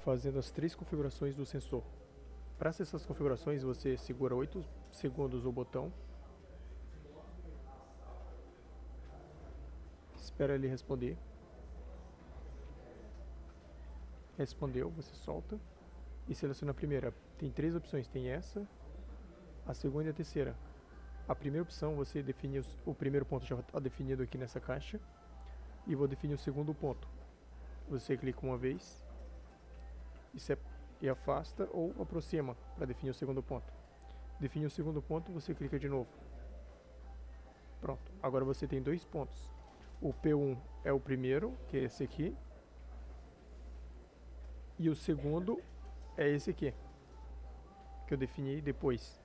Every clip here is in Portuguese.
fazendo as 3 configurações do sensor. Para acessar as configurações, você segura 8 segundos o botão, espera ele responder. Respondeu, você solta e seleciona a primeira. Tem 3 opções, tem essa, a segunda e a terceira. A primeira opção, você define o primeiro ponto, já está definido aqui nessa caixa, e vou definir o segundo ponto. Você clica uma vez e afasta ou aproxima para definir o segundo ponto. Definir o segundo ponto, você clica de novo. Pronto, agora você tem 2 pontos. O P1 é o primeiro, que é esse aqui, e o segundo é esse aqui, que eu defini depois.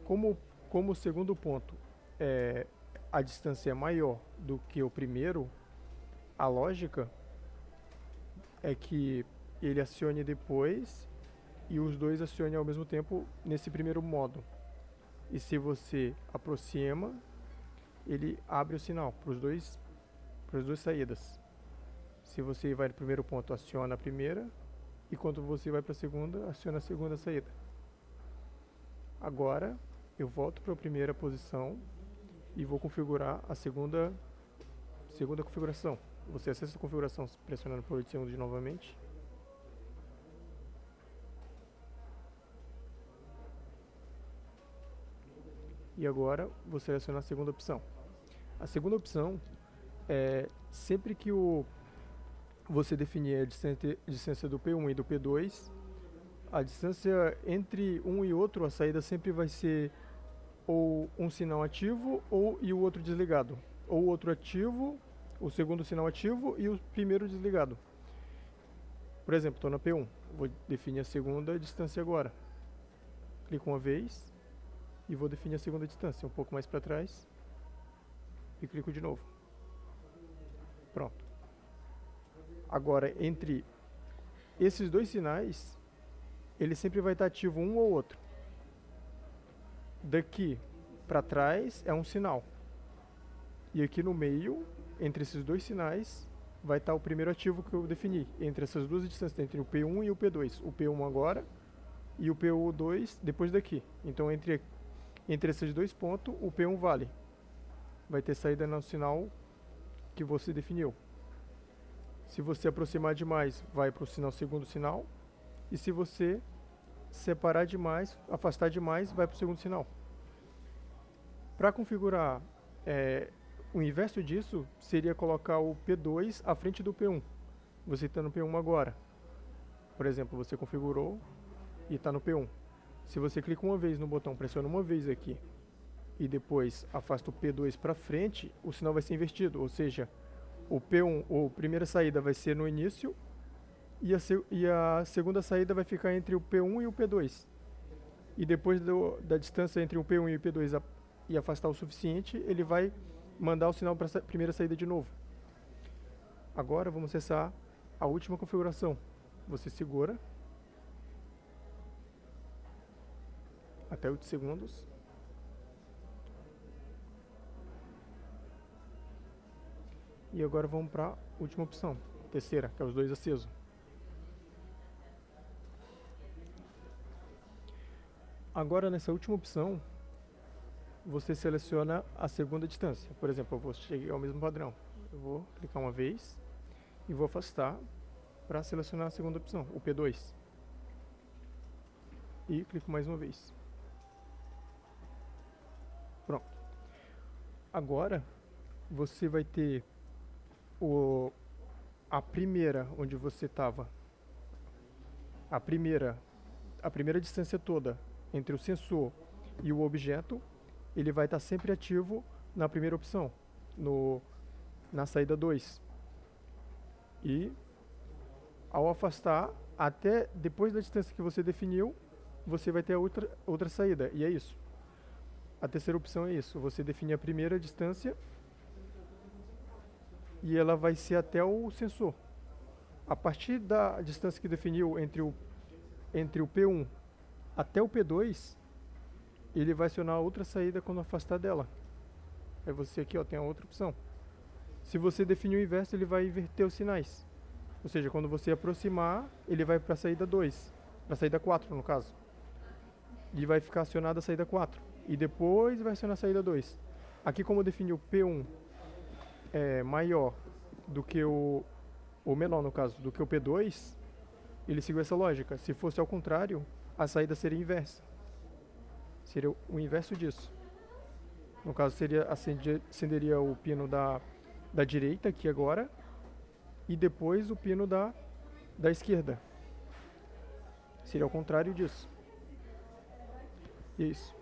Como o segundo ponto a distância é maior do que o primeiro, a lógica é que ele acione depois e os dois acionem ao mesmo tempo nesse primeiro modo. E se você aproxima, ele abre o sinal para as duas saídas. Se você vai no primeiro ponto, aciona a primeira, e quando você vai para a segunda, aciona a segunda saída. Agora eu volto para a primeira posição e vou configurar a segunda configuração. Você acessa a configuração pressionando por 8 segundos novamente. E agora vou selecionar a segunda opção. A segunda opção é sempre que você definir a distância do P1 e do P2, a distância entre um e outro, a saída sempre vai ser ou um sinal ativo e o outro desligado. Ou o outro ativo, o segundo sinal ativo e o primeiro desligado. Por exemplo, estou na P1, vou definir a segunda distância agora. Clico uma vez e vou definir a segunda distância, um pouco mais para trás. E clico de novo. Pronto. Agora, entre esses dois sinais, ele sempre vai estar ativo um ou outro. Daqui para trás é um sinal. E aqui no meio, entre esses dois sinais, vai estar o primeiro ativo que eu defini. Entre essas duas distâncias, entre o P1 e o P2. O P1 agora e o P2 depois daqui. Então, entre esses dois pontos, o P1 vale. Vai ter saída no sinal que você definiu. Se você aproximar demais, vai para o segundo sinal. E se você separar demais, afastar demais, vai para o segundo sinal. Para configurar o inverso disso, seria colocar o P2 à frente do P1. Você está no P1 agora. Por exemplo, você configurou e está no P1. Se você clica uma vez no botão, pressiona uma vez aqui, e depois afasta o P2 para frente, o sinal vai ser invertido. Ou seja, o P1, ou primeira saída, vai ser no início, e a segunda saída vai ficar entre o P1 e o P2. E depois da distância entre o P1 e o P2 e afastar o suficiente, ele vai mandar o sinal para a primeira saída de novo. Agora vamos acessar a última configuração. Você segura até 8 segundos. E agora vamos para a última opção, terceira, que é os dois acesos. Agora nessa última opção, você seleciona a segunda distância. Por exemplo, eu vou chegar ao mesmo padrão. Eu vou clicar uma vez e vou afastar para selecionar a segunda opção, o P2. E clico mais uma vez. Pronto. Agora você vai ter a primeira onde você estava. A primeira distância toda entre o sensor e o objeto, ele vai estar sempre ativo na primeira opção, na saída 2. E ao afastar, até depois da distância que você definiu, você vai ter a outra saída, e é isso. A terceira opção é isso, você define a primeira distância e ela vai ser até o sensor. A partir da distância que definiu entre o P1 até o P2, ele vai acionar outra saída quando afastar dela. Aí você aqui tem a outra opção. Se você definir o inverso, ele vai inverter os sinais. Ou seja, quando você aproximar, ele vai para a saída 2, para a saída 4 no caso. E vai ficar acionada a saída 4. E depois vai acionar a saída 2. Aqui, como eu defini o P1 é maior do que ou menor no caso, do que o P2, ele seguiu essa lógica. Se fosse ao contrário, a saída seria inversa. Seria o inverso disso. No caso, acenderia o pino da direita aqui agora, e depois o pino da esquerda. Seria ao contrário disso. Isso.